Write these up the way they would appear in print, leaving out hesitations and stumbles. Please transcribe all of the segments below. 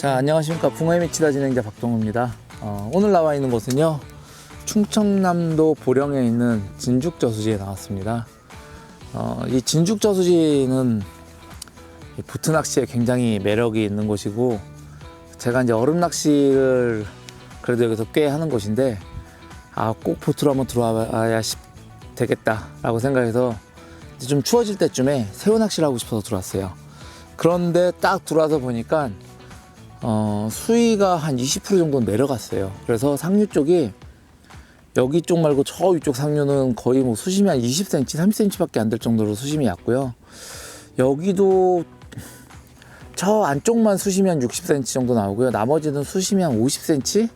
자, 안녕하십니까. 붕어에 미치다 진행자 박동우입니다. 오늘 나와 있는 곳은요, 충청남도 보령에 있는 진죽저수지에 나왔습니다. 이 진죽저수지는 보트 낚시에 굉장히 매력이 있는 곳이고, 제가 이제 얼음 낚시를 그래도 여기서 꽤 하는 곳인데, 꼭 보트로 한번 들어와야 되겠다라고 생각해서 좀 추워질 때쯤에 새우 낚시를 하고 싶어서 들어왔어요. 그런데 딱 들어와서 보니까 수위가 한 20% 정도 내려갔어요. 그래서 상류 쪽이 여기 쪽 말고 저 위쪽 상류는 거의 뭐 수심이 한 20cm, 30cm 밖에 안 될 정도로 수심이 얕고요. 여기도 저 안쪽만 수심이 한 60cm 정도 나오고요. 나머지는 수심이 한 50cm,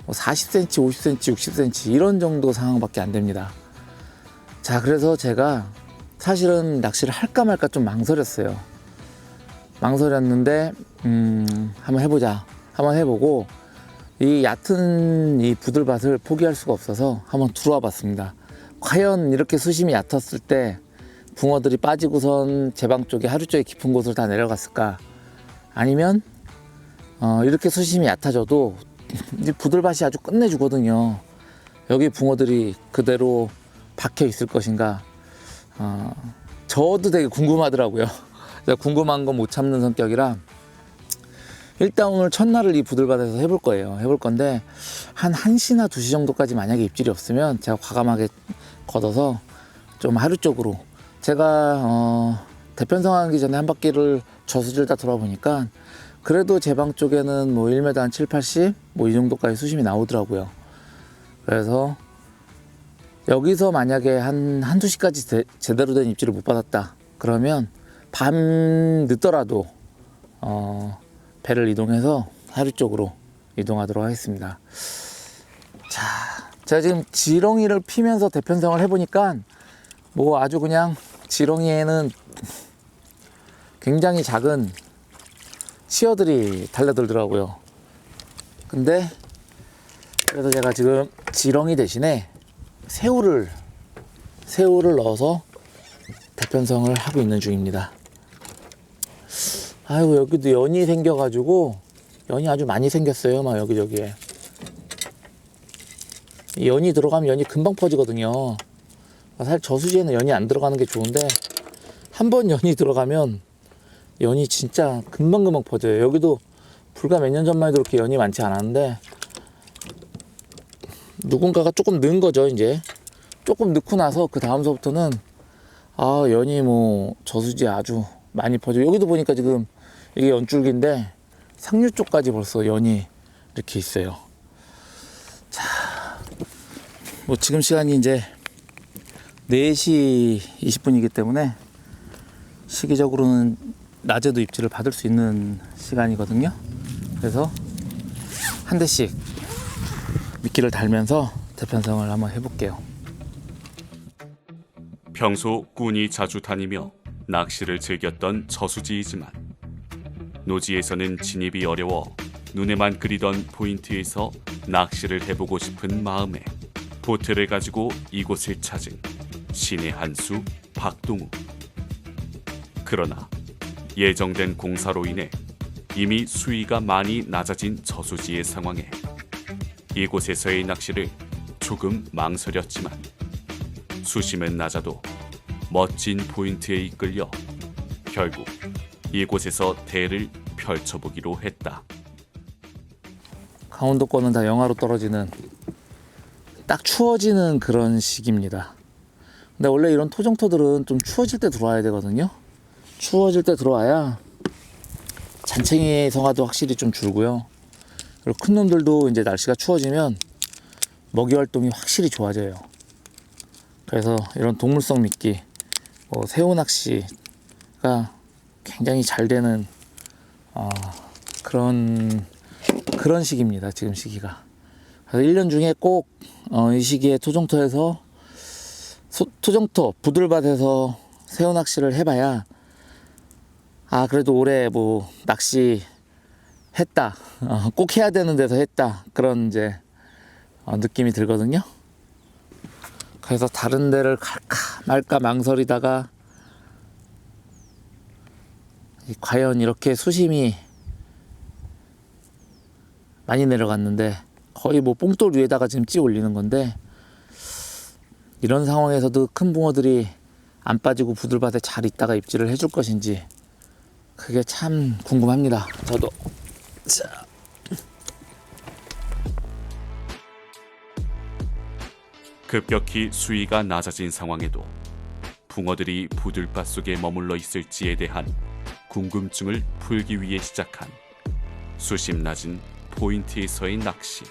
40cm, 50cm, 60cm 이런 정도 상황밖에 안 됩니다. 자, 그래서 제가 사실은 낚시를 할까 말까 좀 망설였어요. 망설였는데 한번 해보자. 한번 해보고 이 얕은 이 부들밭을 포기할 수가 없어서 한번 들어와 봤습니다. 과연 이렇게 수심이 얕았을 때 붕어들이 빠지고선 제방 쪽에 하류 쪽에 깊은 곳으로 다 내려갔을까? 아니면 이렇게 수심이 얕아져도 이 부들밭이 아주 끝내주거든요. 여기 붕어들이 그대로 박혀 있을 것인가? 저도 되게 궁금하더라고요. 궁금한 건 못 참는 성격이라 일단 오늘 첫날을 이 부들바다에서 해볼 거예요. 해볼 건데 한 1시나 2시 정도까지 만약에 입질이 없으면 제가 과감하게 걷어서 좀 하류 쪽으로, 제가 대편성 하기 전에 한 바퀴를 저수지를 다 돌아보니까 그래도 제 방 쪽에는 뭐 1m 한 7, 80 뭐 이 정도까지 수심이 나오더라고요. 그래서 여기서 만약에 한두 시까지 제대로 된 입질을 못 받았다 그러면 밤 늦더라도 배를 이동해서 하류 쪽으로 이동하도록 하겠습니다. 자, 제가 지금 지렁이를 피면서 대편성을 해보니까 뭐 아주 그냥 지렁이에는 굉장히 작은 치어들이 달려들더라고요. 근데 그래서 제가 지금 지렁이 대신에 새우를 넣어서 대편성을 하고 있는 중입니다. 아이고, 여기도 연이 생겨가지고 연이 아주 많이 생겼어요. 막 여기저기에 이 연이 들어가면 연이 금방 퍼지거든요. 사실 저수지에는 연이 안 들어가는 게 좋은데 한번 연이 들어가면 연이 진짜 금방 퍼져요. 여기도 불과 몇 년 전만 해도 그렇게 연이 많지 않았는데 누군가가 조금 넣은 거죠. 이제 조금 넣고 나서 그 다음서부터는 연이 뭐 저수지에 아주 많이 퍼져. 여기도 보니까 지금 이게 연줄기인데 상류 쪽까지 벌써 연이 이렇게 있어요. 자, 뭐 지금 시간이 이제 4시 20분이기 때문에 시기적으로는 낮에도 입질을 받을 수 있는 시간이거든요. 그래서 한 대씩 미끼를 달면서 대편성을 한번 해볼게요. 평소 꾼이 자주 다니며 낚시를 즐겼던 저수지이지만 노지에서는 진입이 어려워 눈에만 그리던 포인트에서 낚시를 해보고 싶은 마음에 보트를 가지고 이곳을 찾은 신의 한 수 박동우. 그러나 예정된 공사로 인해 이미 수위가 많이 낮아진 저수지의 상황에 이곳에서의 낚시를 조금 망설였지만 수심은 낮아도 멋진 포인트에 이끌려 결국 이곳에서 대를 펼쳐보기로 했다. 강원도권은 다 영하로 떨어지는 딱 추워지는 그런 시기입니다. 근데 원래 이런 토종토들은 좀 추워질 때 들어와야 되거든요. 추워질 때 들어와야 잔챙이 성화도 확실히 좀 줄고요. 그리고 큰 놈들도 이제 날씨가 추워지면 먹이 활동이 확실히 좋아져요. 그래서 이런 동물성 미끼, 새우 낚시가 굉장히 잘 되는 그런 시기입니다. 지금 시기가. 그래서 1년 중에 꼭 이 시기에 토종토에서 토종토 부들밭에서 새우 낚시를 해봐야 그래도 올해 뭐 낚시 했다, 꼭 해야 되는 데서 했다, 그런 이제 느낌이 들거든요. 그래서 다른 데를 갈까 말까 망설이다가 과연 이렇게 수심이 많이 내려갔는데 거의 뭐 뽕돌 위에다가 지금 찌 올리는 건데, 이런 상황에서도 큰 붕어들이 안 빠지고 부들밭에 잘 있다가 입질을 해줄 것인지 그게 참 궁금합니다. 저도. 자. 급격히 수위가 낮아진 상황에도 붕어들이 부들밭 속에 머물러 있을지에 대한 궁금증을 풀기 위해 시작한 수심 낮은 포인트에서의 낚시.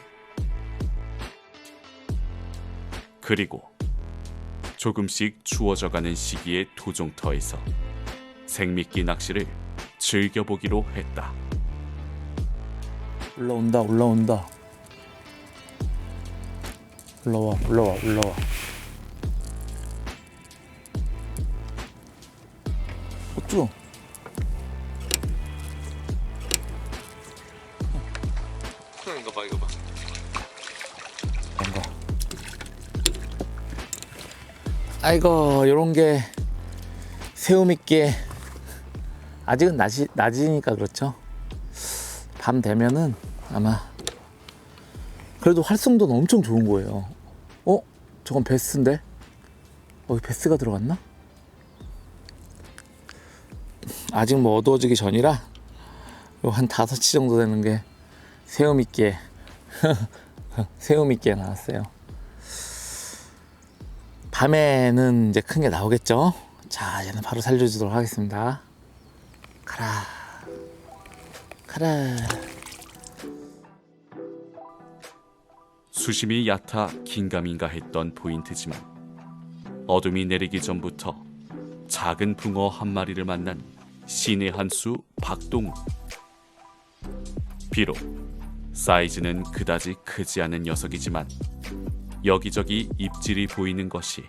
그리고 조금씩 추워져가는 시기의 도종터에서 생미끼 낚시를 즐겨보기로 했다. 올라온다. 올라와. 어쭈? 이거 봐. 뭔가. 아이고, 요런 게 새우미끼. 아직은 낮이니까 그렇죠. 밤 되면은 아마 그래도 활성도는 엄청 좋은 거예요. 저건 베스인데? 베스가 들어갔나? 아직 뭐 어두워지기 전이라 요 한 5치 정도 되는 게 새우미끼에 새우미끼에 나왔어요. 밤에는 이제 큰 게 나오겠죠. 자, 얘는 바로 살려주도록 하겠습니다. 가라. 수심이 얕아 긴가민가 했던 포인트지만 어둠이 내리기 전부터 작은 붕어 한 마리를 만난 신의 한 수 박동우. 비록 사이즈는 그다지 크지 않은 녀석이지만 여기저기 입질이 보이는 것이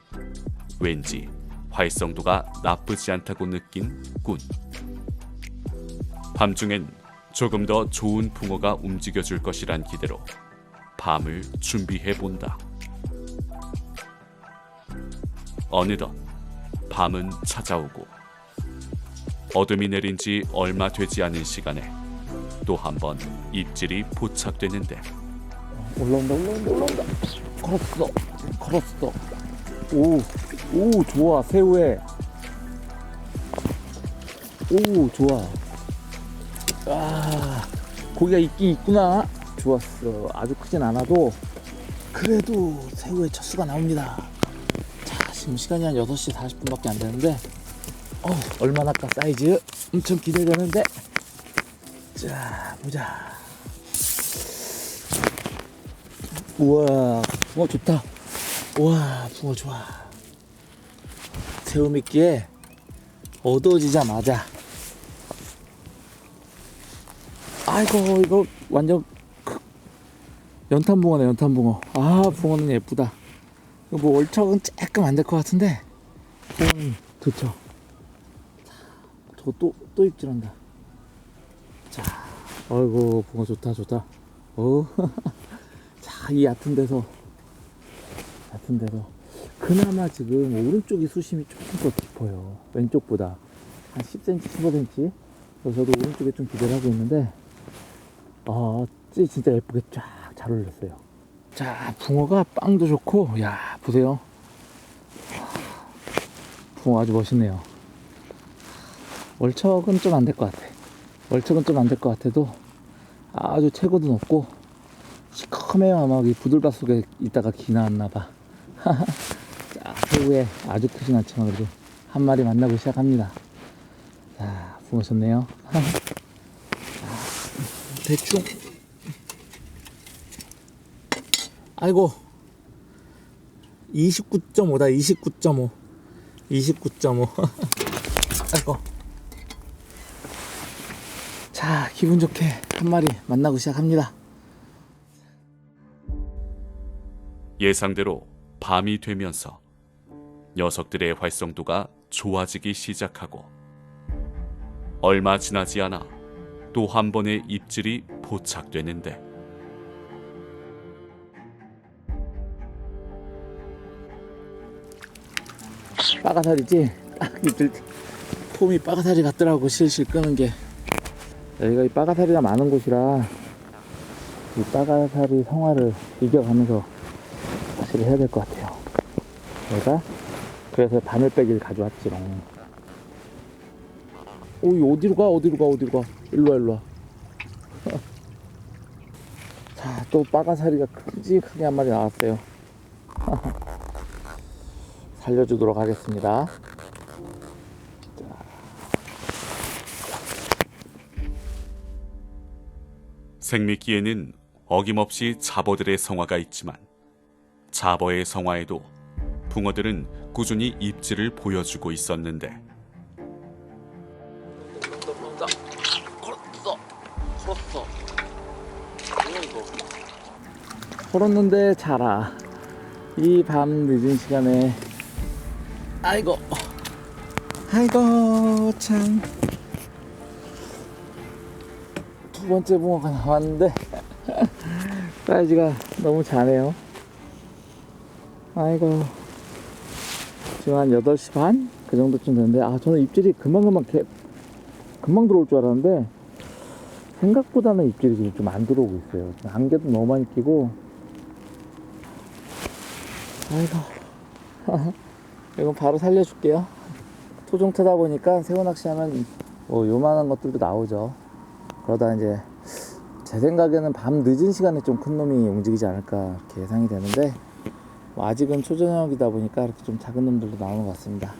왠지 활성도가 나쁘지 않다고 느낀 꾼. 밤중엔 조금 더 좋은 붕어가 움직여줄 것이란 기대로 밤을 준비해본다. 어느덧 밤은 찾아오고 어둠이 내린 지 얼마 되지 않은 시간에 또 한 번 입질이 포착되는데, 올라온다. 걸었어. 오, 좋아. 새우에. 오, 좋아. 고기가 있긴 있구나. 좋았어. 아주 크진 않아도 그래도 새우의 첫 수가 나옵니다. 자, 지금 시간이 한 6시 40분밖에 안 되는데 얼마나 까 사이즈 엄청 기대되는데. 자, 보자. 우와, 붕어 좋다. 우와, 붕어 좋아. 새우미끼에 어두워지자마자, 아이고, 이거 완전 연탄붕어네. 연탄붕어. 붕어는 예쁘다. 이거 뭐 월척은 조금 안 될 것 같은데 붕어는 좋죠. 저거 또 입질한다. 자, 아이고, 붕어 좋다. 자, 이 얕은 데서 그나마 지금 오른쪽이 수심이 조금 더 깊어요. 왼쪽보다 한 10cm, 15cm. 그래서 저도 오른쪽에 좀 기대를 하고 있는데, 찌 진짜 예쁘게 쫙 잘 올렸어요. 자, 붕어가 빵도 좋고, 야, 보세요. 붕어 아주 멋있네요. 월척은 좀 안 될 것 같아도 아주 체고도 높고 시커매요. 아마 이 부들밭 속에 있다가 기 나왔나봐. 자, 새우에 아주 크진 않지만 그래도 한 마리 만나고 시작합니다. 자, 붕어 좋네요. 대충. 아이고, 29.5다. 29.5. 아이고. 자, 기분 좋게 한 마리 만나고 시작합니다. 예상대로 밤이 되면서 녀석들의 활성도가 좋아지기 시작하고 얼마 지나지 않아 또 한 번의 입질이 포착되는데, 빠가사리지? 딱 입질 폼이 빠가사리 같더라고. 실실 끄는 게. 여기가 이 빠가사리가 많은 곳이라 이 빠가사리 성화를 이겨가면서 낚시를 해야 될 것 같아요. 내가 그래서 바늘빼기를 가져왔지롱. 오, 이 어디로 가? 일로와. 자, 또 빠가사리가 큼직하게 한 마리 나왔어요. 살려주도록 하겠습니다. 생미끼에는 어김없이 잡어들의 성화가 있지만 잡어의 성화에도 붕어들은 꾸준히 입질을 보여주고 있었는데 올라온다. 걸었어. 뭐야 이거? 걸었는데 자라. 이 밤 늦은 시간에 아이고 참. 두 번째 붕어가 나왔는데 사이즈가 너무 작네요. 아이고, 지금 한 8시 반? 그 정도쯤 되는데, 저는 입질이 금방 들어올 줄 알았는데 생각보다는 입질이 지금 좀 안 들어오고 있어요. 안개도 너무 많이 끼고. 아이고 이건 바로 살려줄게요. 토종 타다 보니까 새우 낚시하면 뭐 요만한 것들도 나오죠. 그러다 이제 제 생각에는 밤 늦은 시간에 좀 큰 놈이 움직이지 않을까 이렇게 예상이 되는데, 뭐 아직은 초저녁이다 보니까 이렇게 좀 작은 놈들도 나오는 것 같습니다.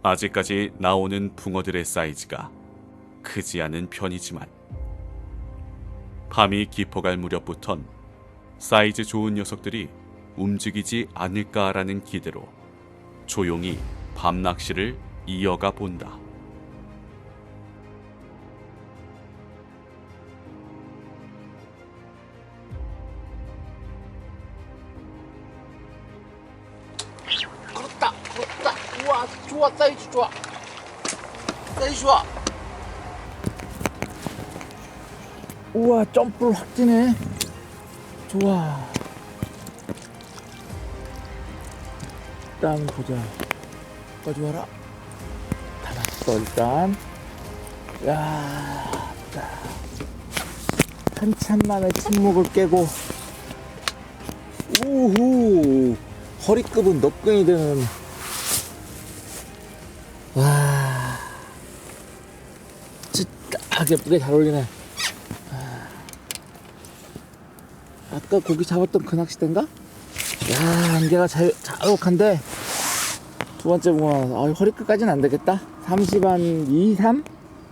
아직까지 나오는 붕어들의 사이즈가 크지 않은 편이지만 밤이 깊어갈 무렵부턴 사이즈 좋은 녀석들이 움직이지 않을까라는 기대로 조용히 밤 낚시를 이어가 본다. 걸었다. 우와, 좋아. 사이즈 좋아. 우와, 점프를 확 뛰네. 좋아. 일단 보자. 가져와라. 잡았어 일단. 야, 한참 만에 침묵을 깨고. 우후. 허리급은 너끈이 되는. 와, 진짜 딱 예쁘게 잘 어울리네. 아까 고기 잡았던 그 낚싯대인가? 야, 안개가 자욱한데 두 번째 붕어. 허리끝까지는 안 되겠다. 30한 2, 3?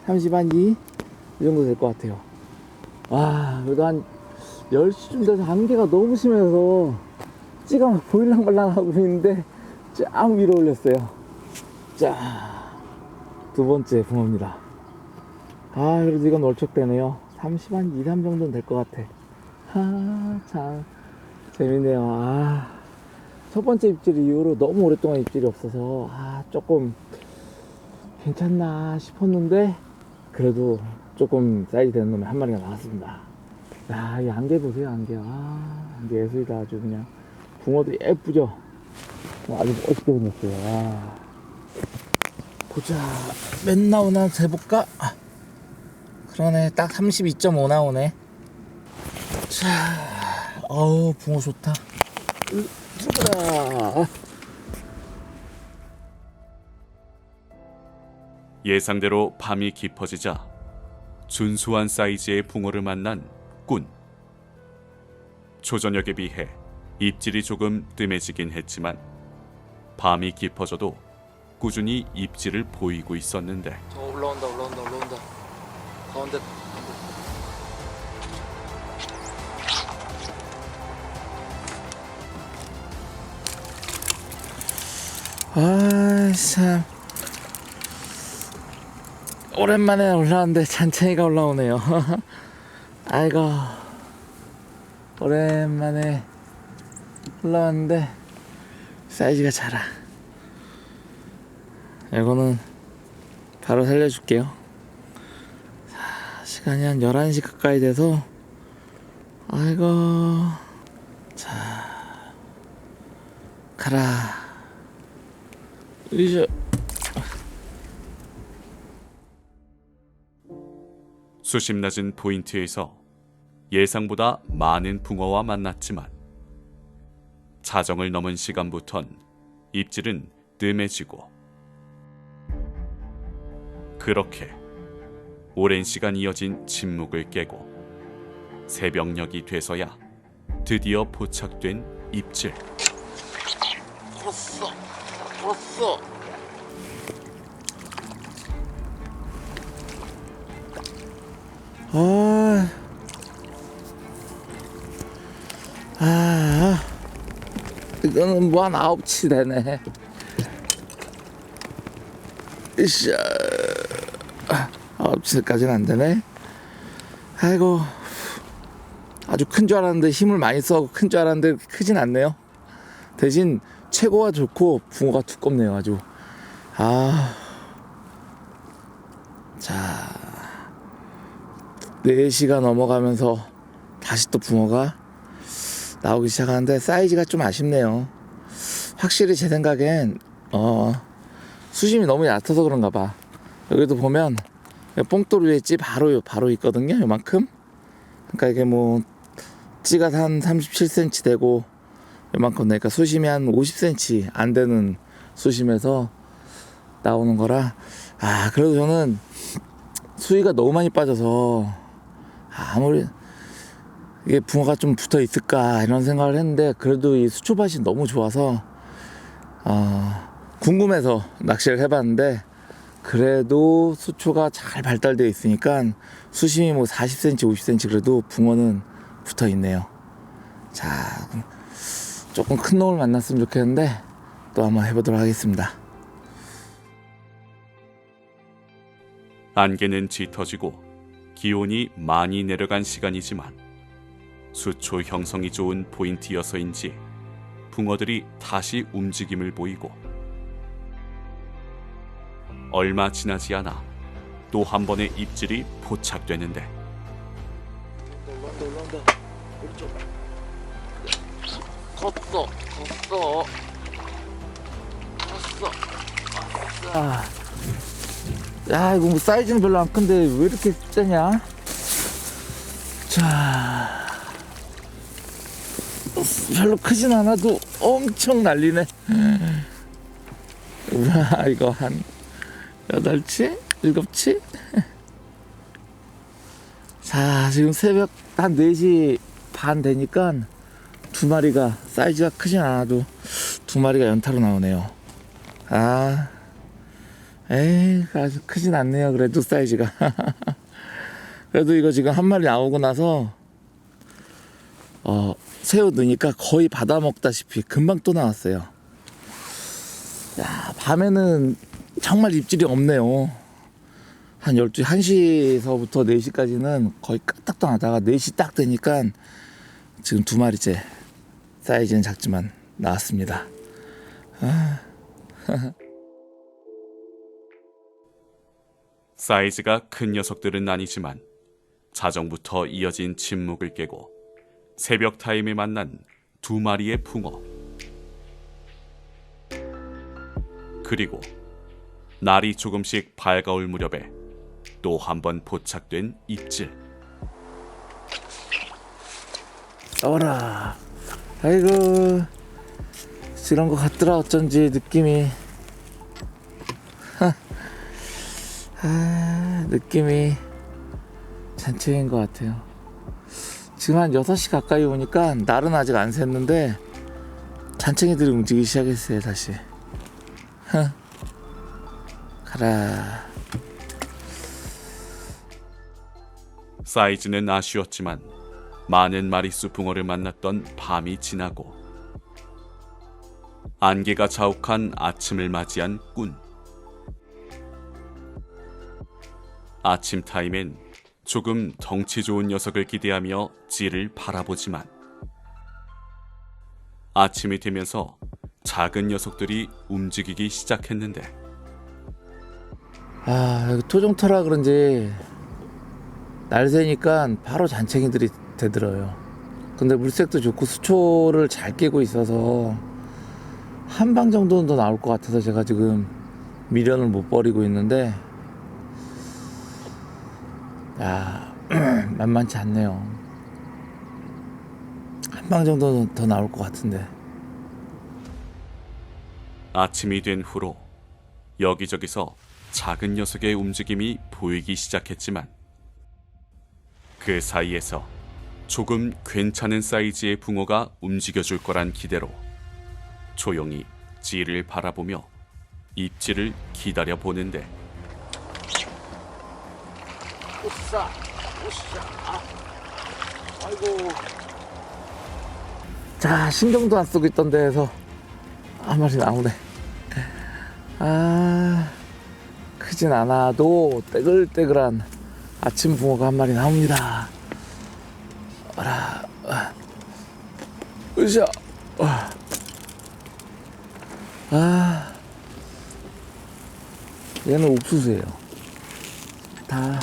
30한 2? 이 정도 될 것 같아요. 와, 그래도 한 10시쯤 돼서 안개가 너무 심해서 찌가 막 보일랑말랑 하고 있는데 쫙 위로 올렸어요. 자, 두 번째 붕어입니다. 그래도 이건 월척되네요. 30한 2, 3 정도는 될 것 같아. 참 재밌네요. 첫 번째 입질 이후로 너무 오랫동안 입질이 없어서 조금 괜찮나 싶었는데 그래도 조금 사이즈 되는 놈이 한 마리가 나왔습니다. 이 안개 보세요. 안개 예술이다. 아주 그냥 붕어도 예쁘죠. 아주 멋있게 생겼어요. 보자, 몇 나오나 재볼까? 그러네, 딱 32.5 나오네. 자, 붕어 좋다. 들어가라. 예상대로 밤이 깊어지자 준수한 사이즈의 붕어를 만난 꾼. 초저녁에 비해 입질이 조금 뜸해지긴 했지만 밤이 깊어져도 꾸준히 입질을 보이고 있었는데 저 올라온다. 가운데. 참 오랜만에 올라왔는데 잔챙이가 올라오네요. 아이고, 오랜만에 올라왔는데 사이즈가 작아. 이거는 바로 살려줄게요. 자, 시간이 한 11시 가까이 돼서 아이고, 자, 가라. 이제 수심 낮은 포인트에서 예상보다 많은 붕어와 만났지만 자정을 넘은 시간부턴 입질은 뜸해지고 그렇게 오랜 시간 이어진 침묵을 깨고 새벽녘이 돼서야 드디어 포착된 입질. 컸어. 컸어. 이거는 뭐 한 9치 되네. 으쌰. 9치까지는 안 되네. 아이고, 아주 큰 줄 알았는데 힘을 많이 써고 큰 줄 알았는데 크진 않네요. 대신 최고가 좋고 붕어가 두껍네요. 아주. 자, 4시가 넘어가면서 다시 또 붕어가 나오기 시작하는데 사이즈가 좀 아쉽네요. 확실히 제 생각엔 수심이 너무 얕아서 그런가 봐. 여기도 보면 뽕돌 위에 찌 바로 있거든요. 요만큼. 그러니까 이게 뭐 찌가 한 37cm 되고 요만큼 되니까 수심이 한 50cm 안 되는 수심에서 나오는 거라. 그래도 저는 수위가 너무 많이 빠져서 아무리 이게 붕어가 좀 붙어 있을까 이런 생각을 했는데, 그래도 이 수초밭이 너무 좋아서 궁금해서 낚시를 해봤는데, 그래도 수초가 잘 발달되어 있으니까 수심이 뭐 40cm 50cm 그래도 붕어는 붙어 있네요. 자, 조금 큰 놈을 만났으면 좋겠는데 또 한번 해보도록 하겠습니다. 안개는 짙어지고 기온이 많이 내려간 시간이지만 수초 형성이 좋은 포인트여서인지 붕어들이 다시 움직임을 보이고 얼마 지나지 않아 또 한 번의 입질이 포착되는데 올라온다. 오른쪽. 컸어. 야, 이거 뭐 사이즈는 별로 안 큰데 왜 이렇게 세냐? 자, 별로 크진 않아도 엄청 날리네. 우와, 이거 한 8치? 7치? 자, 지금 새벽 한 4시 반 되니까 2마리가, 사이즈가 크진 않아도 2마리가 연타로 나오네요. 에이, 아주 크진 않네요. 그래도 사이즈가. 그래도 이거 지금 한 마리 나오고 나서 새우 넣으니까 거의 받아먹다시피 금방 또 나왔어요. 야, 밤에는 정말 입질이 없네요. 한 1시서부터 4시까지는 거의 까딱도 안 하다가 4시 딱 되니까 지금 2마리째, 사이즈는 작지만 나왔습니다. 사이즈가 큰 녀석들은 아니지만 자정부터 이어진 침묵을 깨고 새벽 타임에 만난 2마리의 붕어. 그리고 날이 조금씩 밝아올 무렵에 또 한 번 포착된 입질. 어라, 아이고, 이런 거 같더라. 어쩐지 느낌이. 느낌이 잔치인 것 같아요. 지금 한 6시 가까이 오니까 날은 아직 안 샜는데 잔챙이들이 움직이기 시작했어요. 다시. 가라. 사이즈는 아쉬웠지만 많은 마리수 붕어를 만났던 밤이 지나고 안개가 자욱한 아침을 맞이한 꾼. 아침 타임엔 조금 덩치 좋은 녀석을 기대하며 찌를 바라보지만 아침이 되면서 작은 녀석들이 움직이기 시작했는데 여기 토종터라 그런지 날 새니까 바로 잔챙이들이 되들어요. 근데 물색도 좋고 수초를 잘 끼고 있어서 한 방 정도는 더 나올 것 같아서 제가 지금 미련을 못 버리고 있는데, 야, 만만치 않네요. 한 방 정도는 더 나올 것 같은데. 아침이 된 후로 여기저기서 작은 녀석의 움직임이 보이기 시작했지만 그 사이에서 조금 괜찮은 사이즈의 붕어가 움직여줄 거란 기대로 조용히 찌를 바라보며 입질을 기다려보는데 오싸 아이고 자, 신경도 안 쓰고 있던 데에서 한 마리 나오네. 아, 크진 않아도 떼글떼글한 아침 붕어가 한 마리 나옵니다. 어라, 으쌰. 아, 얘는 옥수수예요. 다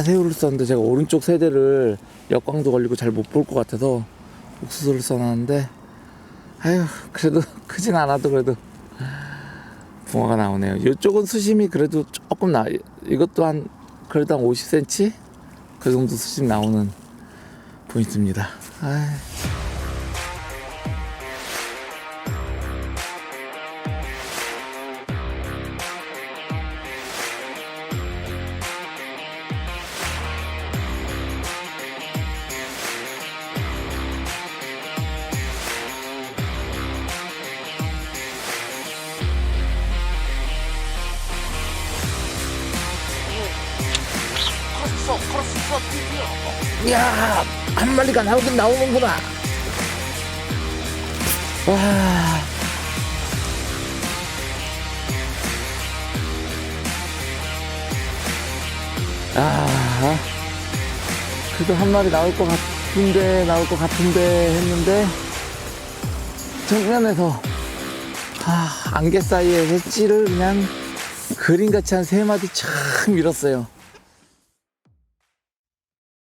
새우를 썼는데 제가 오른쪽 세대를 역광도 걸리고 잘 못 볼 것 같아서 옥수수를 써놨는데, 아유, 그래도 크진 않아도 그래도 붕어가 나오네요. 이쪽은 수심이 그래도 조금 이것도 그래도 한 50cm? 그 정도 수심 나오는 포인트입니다. 아이. 이야, 한 마리가 나오긴 나오는구나. 와. 아, 그래도 한 마리 나올 것 같은데 했는데, 정면에서, 안개 사이에서 찌를 그냥 그림같이 한 3마디 착 밀었어요.